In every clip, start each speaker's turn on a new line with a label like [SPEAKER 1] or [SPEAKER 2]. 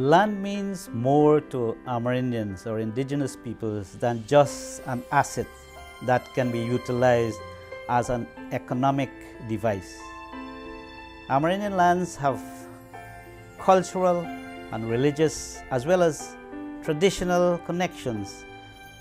[SPEAKER 1] Land means more to Amerindians or indigenous peoples than just an asset that can be utilized as an economic device. Amerindian lands have cultural and religious as well as traditional connections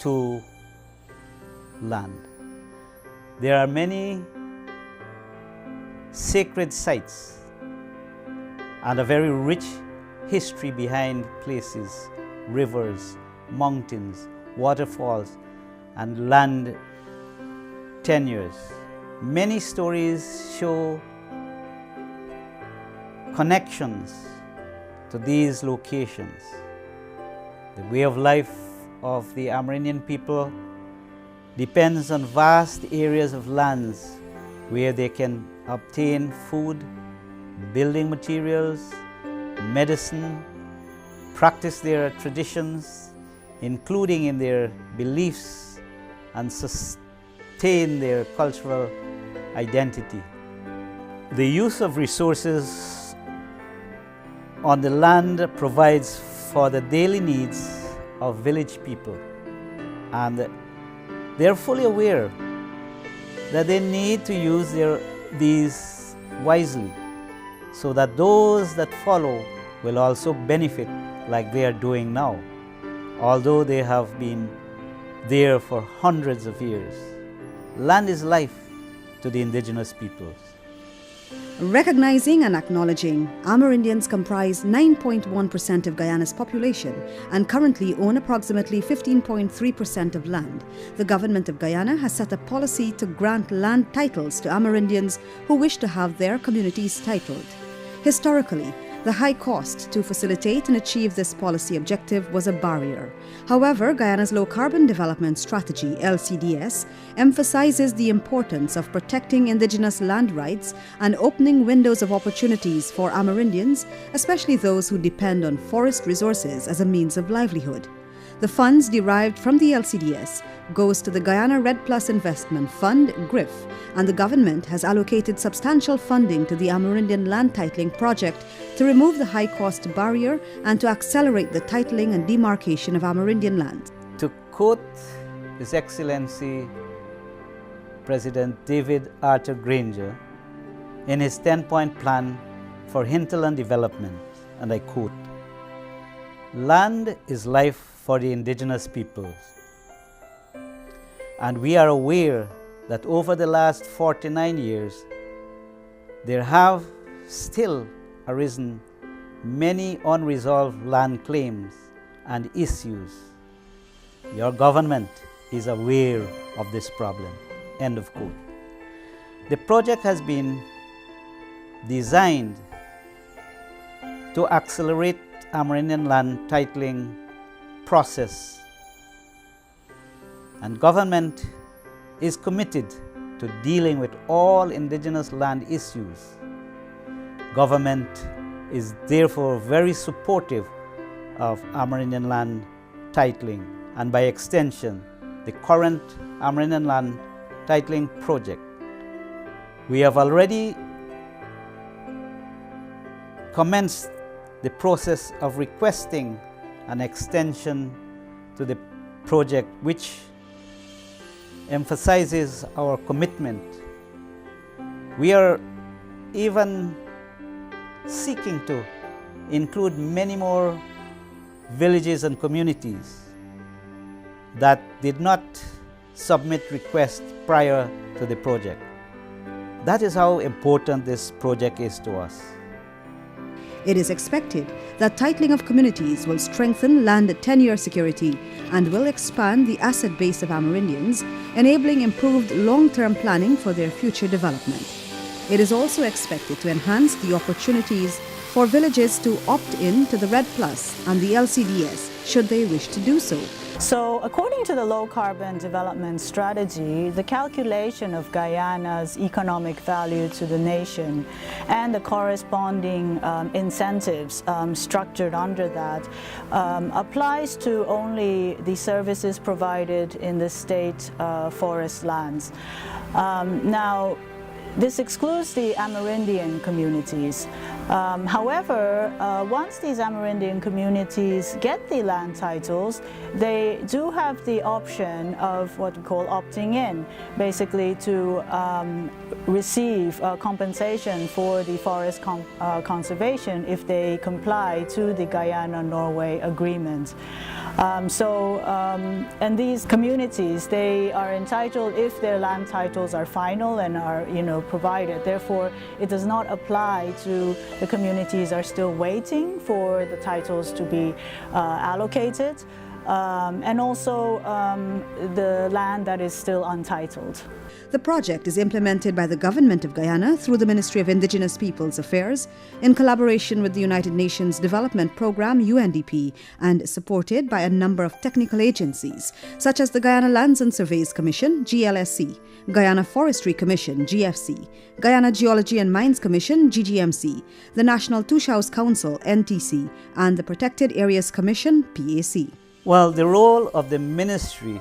[SPEAKER 1] to land. There are many sacred sites and a very rich history behind places, rivers, mountains, waterfalls, and land tenures. Many stories show connections to these locations. The way of life of the Amerindian people depends on vast areas of lands where they can obtain food, building materials, medicine, practice their traditions, including in their beliefs, and sustain their cultural identity. The use of resources on the land provides for the daily needs of village people, and they are fully aware that they need to use these wisely, so that those that follow will also benefit like they are doing now, although they have been there for hundreds of years. Land is life to the indigenous peoples.
[SPEAKER 2] Recognizing and acknowledging Amerindians comprise 9.1% of Guyana's population and currently own approximately 15.3% of land, the Government of Guyana has set a policy to grant land titles to Amerindians who wish to have their communities titled. Historically, the high cost to facilitate and achieve this policy objective was a barrier. However, Guyana's Low Carbon Development Strategy, LCDS, emphasizes the importance of protecting indigenous land rights and opening windows of opportunities for Amerindians, especially those who depend on forest resources as a means of livelihood. The funds derived from the LCDS goes to the Guyana Red Plus Investment Fund, GRIF, and the government has allocated substantial funding to the Amerindian Land Titling Project to remove the high-cost barrier and to accelerate the titling and demarcation of Amerindian land.
[SPEAKER 1] To quote His Excellency President David Arthur Granger in his 10-point plan for hinterland development, and I quote, "Land is life for the indigenous peoples, and we are aware that over the last 49 years, there have still arisen many unresolved land claims and issues. Your government is aware of this problem." End of quote. The project has been designed to accelerate Amerindian land titling process, and government is committed to dealing with all indigenous land issues. Government is therefore very supportive of Amerindian land titling, and by extension, the current Amerindian Land Titling Project. We have already commenced the process of requesting an extension to the project, which emphasizes our commitment. We are even seeking to include many more villages and communities that did not submit requests prior to the project. That is how important this project is to us.
[SPEAKER 2] It is expected that titling of communities will strengthen land tenure security and will expand the asset base of Amerindians, enabling improved long-term planning for their future development. It is also expected to enhance the opportunities for villages to opt in to the Red Plus and the LCDS should they wish to do so.
[SPEAKER 3] So, according to the Low Carbon Development Strategy, the calculation of Guyana's economic value to the nation and the corresponding incentives structured under that applies to only the services provided in the state forest lands. Now, This excludes the Amerindian communities. However, once these Amerindian communities get the land titles, they do have the option of what we call opting in, basically to receive compensation for the forest conservation if they comply to the Guyana-Norway agreement. And these communities, they are entitled if their land titles are final and are, provided. Therefore, it does not apply to the communities are still waiting for the titles to be allocated, and also the land that is still untitled.
[SPEAKER 2] The project is implemented by the Government of Guyana through the Ministry of Indigenous Peoples Affairs in collaboration with the United Nations Development Programme UNDP and supported by a number of technical agencies such as the Guyana Lands and Surveys Commission GLSC, Guyana Forestry Commission GFC, Guyana Geology and Mines Commission GGMC, the National Tush House Council NTC and the Protected Areas Commission PAC.
[SPEAKER 1] Well, the role of the ministry,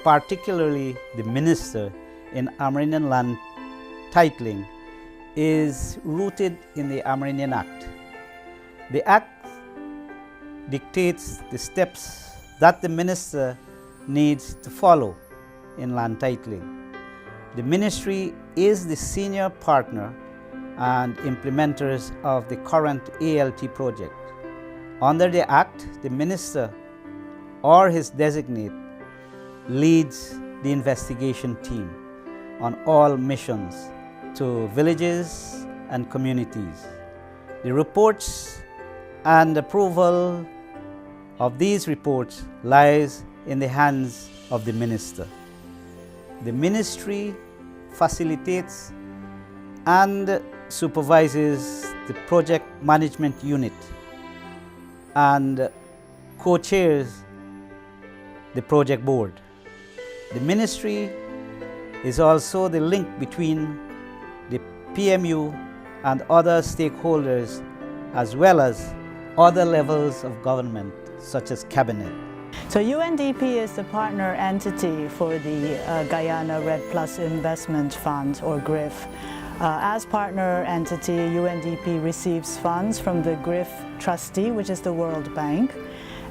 [SPEAKER 1] particularly the minister in Amerindian land titling, is rooted in the Amerindian Act. The Act dictates the steps that the minister needs to follow in land titling. The ministry is the senior partner and implementers of the current ALT project. Under the Act, the minister or his designate leads the investigation team on all missions to villages and communities. The reports and approval of these reports lies in the hands of the minister. The ministry facilitates and supervises the project management unit and co-chairs the project board. The ministry is also the link between the PMU and other stakeholders, as well as other levels of government, such as cabinet.
[SPEAKER 3] So UNDP is the partner entity for the Guyana Red Plus Investment Fund, or GRIF. As partner entity, UNDP receives funds from the GRIF trustee, which is the World Bank,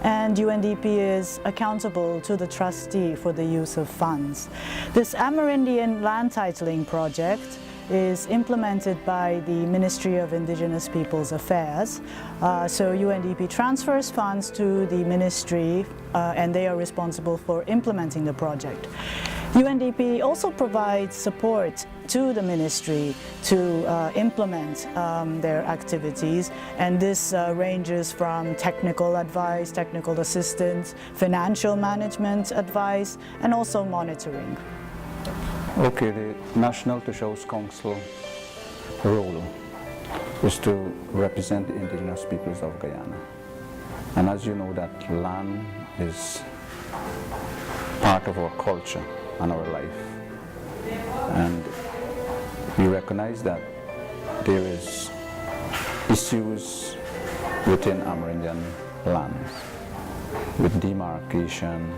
[SPEAKER 3] and UNDP is accountable to the trustee for the use of funds. This Amerindian Land Titling Project is implemented by the Ministry of Indigenous Peoples Affairs. So UNDP transfers funds to the ministry and they are responsible for implementing the project. UNDP also provides support to the ministry to implement their activities, and this ranges from technical advice, technical assistance, financial management advice, and also monitoring.
[SPEAKER 4] Okay, the National Tush House Council role is to represent the indigenous peoples of Guyana. And as you know, that land is part of our culture and our life. And we recognize that there is issues within Amerindian lands with demarcation,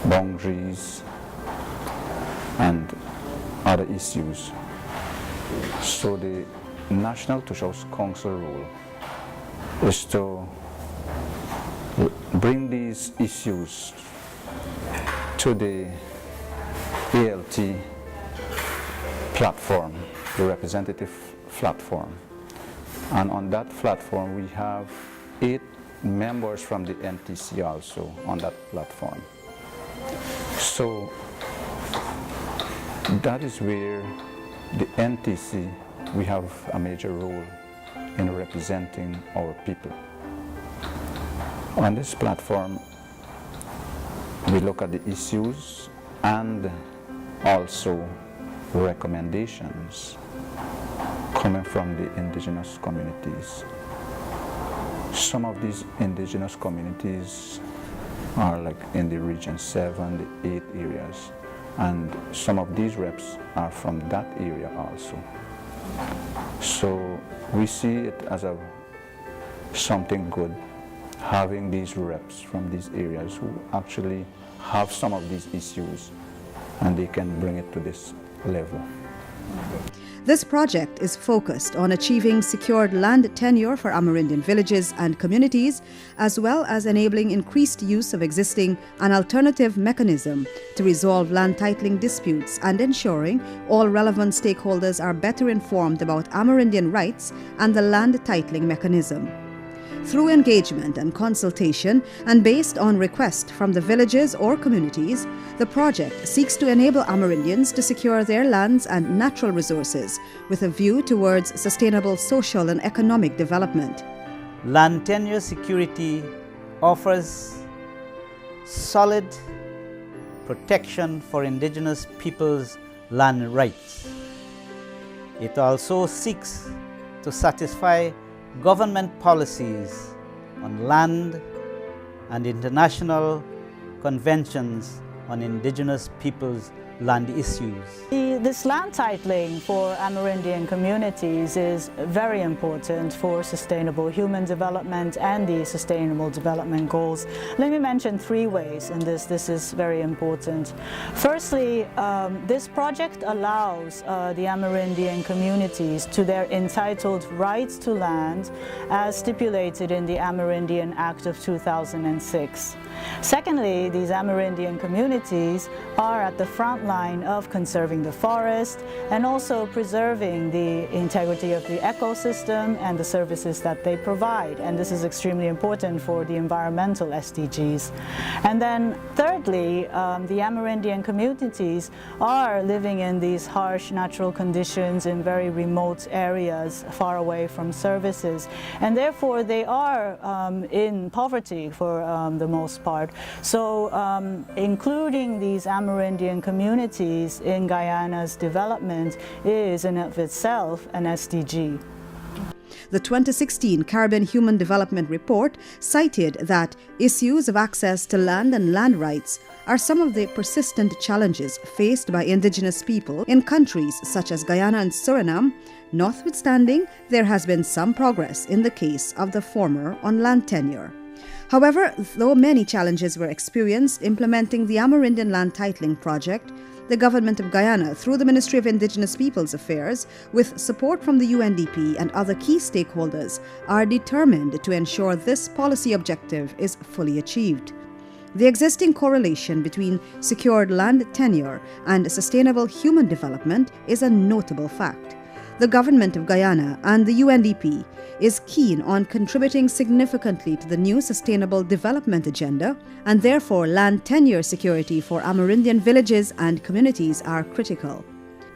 [SPEAKER 4] boundaries, and other issues. So the National Tush House Council role is to bring these issues to the ALT platform, the representative platform. And on that platform we have 8 members from the NTC also on that platform. So that is where the NTC, we have a major role in representing our people. On this platform, we look at the issues and also recommendations coming from the indigenous communities. Some of these indigenous communities are like in the region 7, the 8 areas. And some of these reps are from that area also. So we see it as something good, having these reps from these areas who actually have some of these issues and they can bring it to this level.
[SPEAKER 2] This project is focused on achieving secured land tenure for Amerindian villages and communities, as well as enabling increased use of existing and alternative mechanism to resolve land titling disputes and ensuring all relevant stakeholders are better informed about Amerindian rights and the land titling mechanism. Through engagement and consultation, and based on request from the villages or communities, the project seeks to enable Amerindians to secure their lands and natural resources with a view towards sustainable social and economic development.
[SPEAKER 1] Land tenure security offers solid protection for indigenous peoples' land rights. It also seeks to satisfy government policies on land and international conventions on indigenous peoples' land issues.
[SPEAKER 3] This land titling for Amerindian communities is very important for sustainable human development and the Sustainable Development Goals. Let me mention 3 ways in this. This is very important. Firstly, this project allows the Amerindian communities to their entitled rights to land as stipulated in the Amerindian Act of 2006. Secondly, these Amerindian communities are at the front line of conserving the forest and also preserving the integrity of the ecosystem and the services that they provide. And this is extremely important for the environmental SDGs. And then thirdly, the Amerindian communities are living in these harsh natural conditions in very remote areas far away from services. And therefore they are in poverty for the most part. So including these Amerindian communities in Guyana's development is in of itself an SDG.
[SPEAKER 2] The 2016 Caribbean Human Development Report cited that issues of access to land and land rights are some of the persistent challenges faced by indigenous people in countries such as Guyana and Suriname. Notwithstanding, there has been some progress in the case of the former on land tenure. However, though many challenges were experienced implementing the Amerindian Land Titling Project, the Government of Guyana, through the Ministry of Indigenous Peoples Affairs, with support from the UNDP and other key stakeholders, are determined to ensure this policy objective is fully achieved. The existing correlation between secured land tenure and sustainable human development is a notable fact. The Government of Guyana and the UNDP is keen on contributing significantly to the new Sustainable Development Agenda, and therefore land tenure security for Amerindian villages and communities are critical.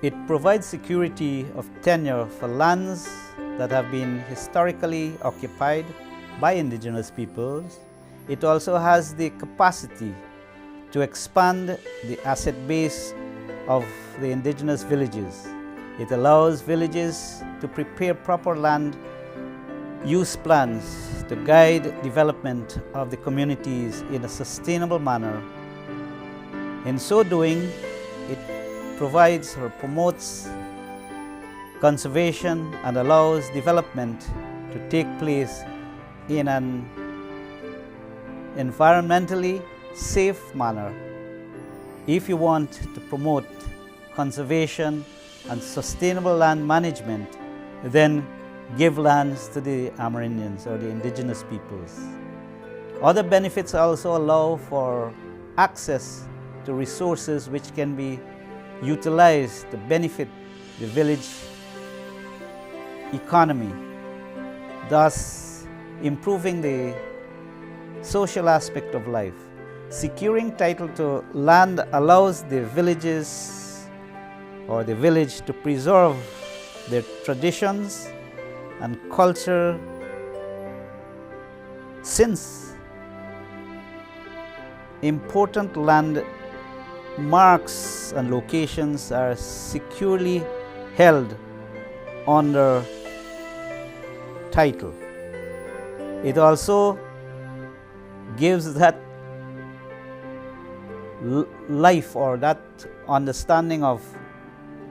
[SPEAKER 1] It provides security of tenure for lands that have been historically occupied by indigenous peoples. It also has the capacity to expand the asset base of the indigenous villages. It allows villages to prepare proper land use plans to guide development of the communities in a sustainable manner. In so doing, it provides or promotes conservation and allows development to take place in an environmentally safe manner. If you want to promote conservation and sustainable land management, then give lands to the Amerindians or the indigenous peoples. Other benefits also allow for access to resources which can be utilized to benefit the village economy, thus improving the social aspect of life. Securing title to land allows the villages or the village to preserve their traditions and culture, since important land marks and locations are securely held under title. It also gives that life or that understanding of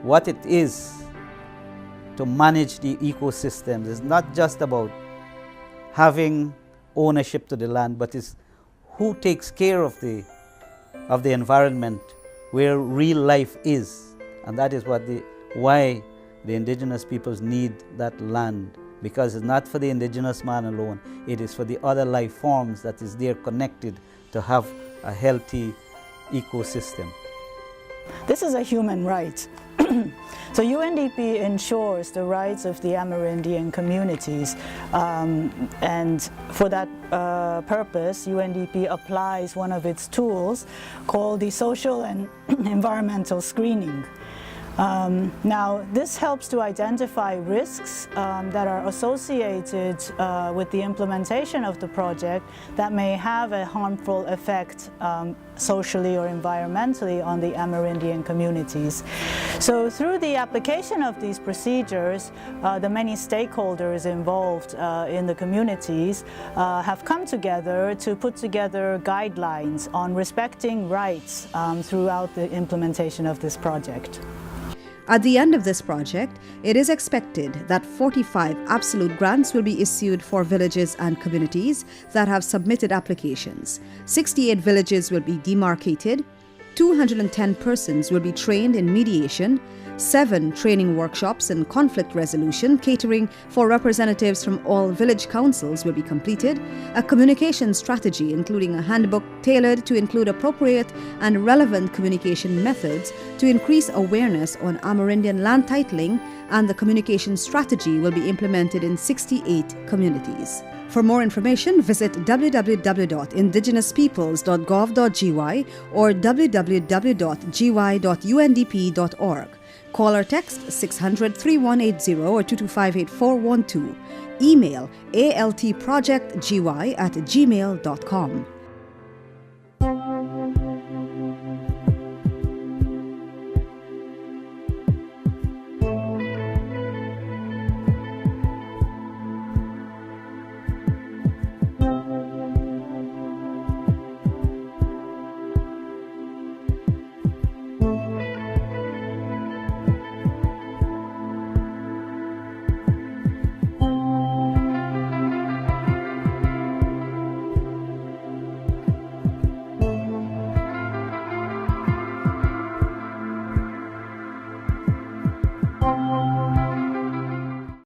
[SPEAKER 1] what it is to manage the ecosystem. It's not just about having ownership to the land, but it's who takes care of the environment where real life is. And that is what why the indigenous peoples need that land, because it's not for the indigenous man alone, it is for the other life forms that is there connected to have a healthy ecosystem.
[SPEAKER 3] This is a human right. So UNDP ensures the rights of the Amerindian communities, and for that purpose UNDP applies one of its tools called the social and environmental screening. Now, this helps to identify risks that are associated with the implementation of the project that may have a harmful effect socially or environmentally on the Amerindian communities. So through the application of these procedures, the many stakeholders involved in the communities have come together to put together guidelines on respecting rights throughout the implementation of this project.
[SPEAKER 2] At the end of this project, it is expected that 45 absolute grants will be issued for villages and communities that have submitted applications. 68 villages will be demarcated, 210 persons will be trained in mediation, 7 training workshops in conflict resolution catering for representatives from all village councils will be completed, a communication strategy including a handbook tailored to include appropriate and relevant communication methods to increase awareness on Amerindian land titling, and the communication strategy will be implemented in 68 communities. For more information, visit www.indigenouspeoples.gov.gy or www.gy.undp.org. Call or text 600-3180 or 225-8412. Email altprojectgy@gmail.com.